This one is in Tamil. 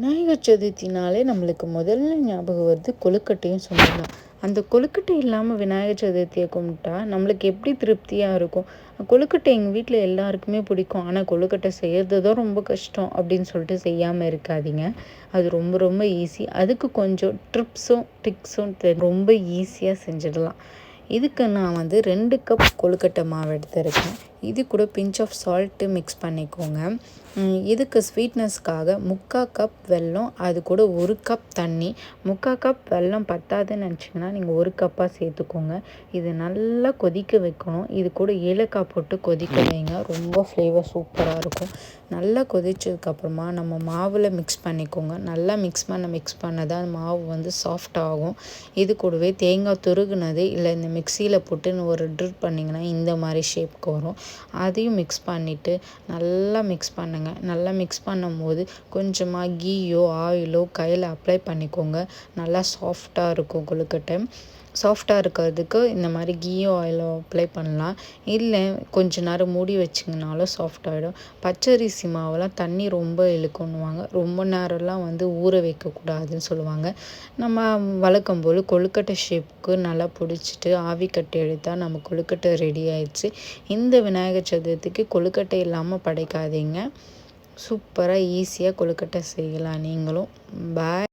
விநாயகர் சதுர்த்தினாலே நம்மளுக்கு முதல்ல ஞாபகம் வருது கொழுக்கட்டையும் சொல்லலாம். அந்த கொழுக்கட்டை இல்லாமல் விநாயகர் சதுர்த்தியை கும்பிட்டா நம்மளுக்கு எப்படி திருப்தியாக இருக்கும். கொழுக்கட்டை எங்கள் வீட்டில் எல்லாருக்குமே பிடிக்கும். ஆனால் கொழுக்கட்டை செய்கிறது தான் ரொம்ப கஷ்டம் அப்படின்னு சொல்லிட்டு செய்யாமல் இருக்காதீங்க. அது ரொம்ப ரொம்ப ஈஸி. அதுக்கு கொஞ்சம் ட்ரிக்ஸும் ரொம்ப ஈஸியாக செஞ்சிடலாம். இதுக்கு நான் 2 கப் கொழுக்கட்டை மாவு எடுத்துருக்கேன். இது கூட பிஞ்ச் ஆஃப் சால்ட்டு மிக்ஸ் பண்ணிக்கோங்க. இதுக்கு ஸ்வீட்னஸ்க்காக 3/4 கப் வெல்லம், அது கூட 1 கப் தண்ணி. 3/4 கப் வெல்லம் பத்தாதுன்னு நினச்சிங்கன்னா நீங்கள் 1 கப்பாக சேர்த்துக்கோங்க. இது நல்லா கொதிக்க வைக்கணும். இது கூட ஏலக்காய் போட்டு கொதிக்க வைங்க. ரொம்ப ஃப்ளேவர் சூப்பராக இருக்கும். நல்லா கொதிச்சதுக்கப்புறமா நம்ம மாவில் மிக்ஸ் பண்ணிக்கோங்க. நல்லா மிக்ஸ் பண்ண தான் மாவு சாஃப்ட் ஆகும். இது கூடவே தேங்காய் துருகுனது இல்லை இந்த மிக்சியில் போட்டு ஒரு ட்ரிப் பண்ணிங்கன்னா இந்த மாதிரி ஷேப்க்கு வரும். அதையும் மிக்ஸ் பண்ணிவிட்டு நல்லா மிக்ஸ் பண்ணுங்கள். நல்லா மிக்ஸ் பண்ணும்போது கொஞ்சமாக கீயோ ஆயிலோ கையில் அப்ளை பண்ணிக்கோங்க. நல்லா சாஃப்டாக இருக்கும் கொழுக்கட்டை. சாஃப்டாக இருக்கிறதுக்கு இந்த மாதிரி கீயோ ஆயிலோ அப்ளை பண்ணலாம். இல்லை கொஞ்ச நேரம் மூடி வச்சிங்கனாலும் சாஃப்டாகிடும். பச்சரிசி மாவெல்லாம் தண்ணி ரொம்ப இழுக்குன்னுவாங்க. ரொம்ப நேரம்லாம் ஊற வைக்கக்கூடாதுன்னு சொல்லுவாங்க. நம்ம வழக்கம் போல் கொழுக்கட்டை ஷேப்புக்கு நல்லா பிடிச்சிட்டு ஆவி கட்டி எடுத்தால் நம்ம கொழுக்கட்டை ரெடி ஆயிடுச்சு. இந்த விநாயகர் சதுர்த்திக்கு கொழுக்கட்டை இல்லாமல் படைக்காதீங்க. சூப்பராக ஈஸியாக கொழுக்கட்டை செய்யலாம் நீங்களும். பாய்.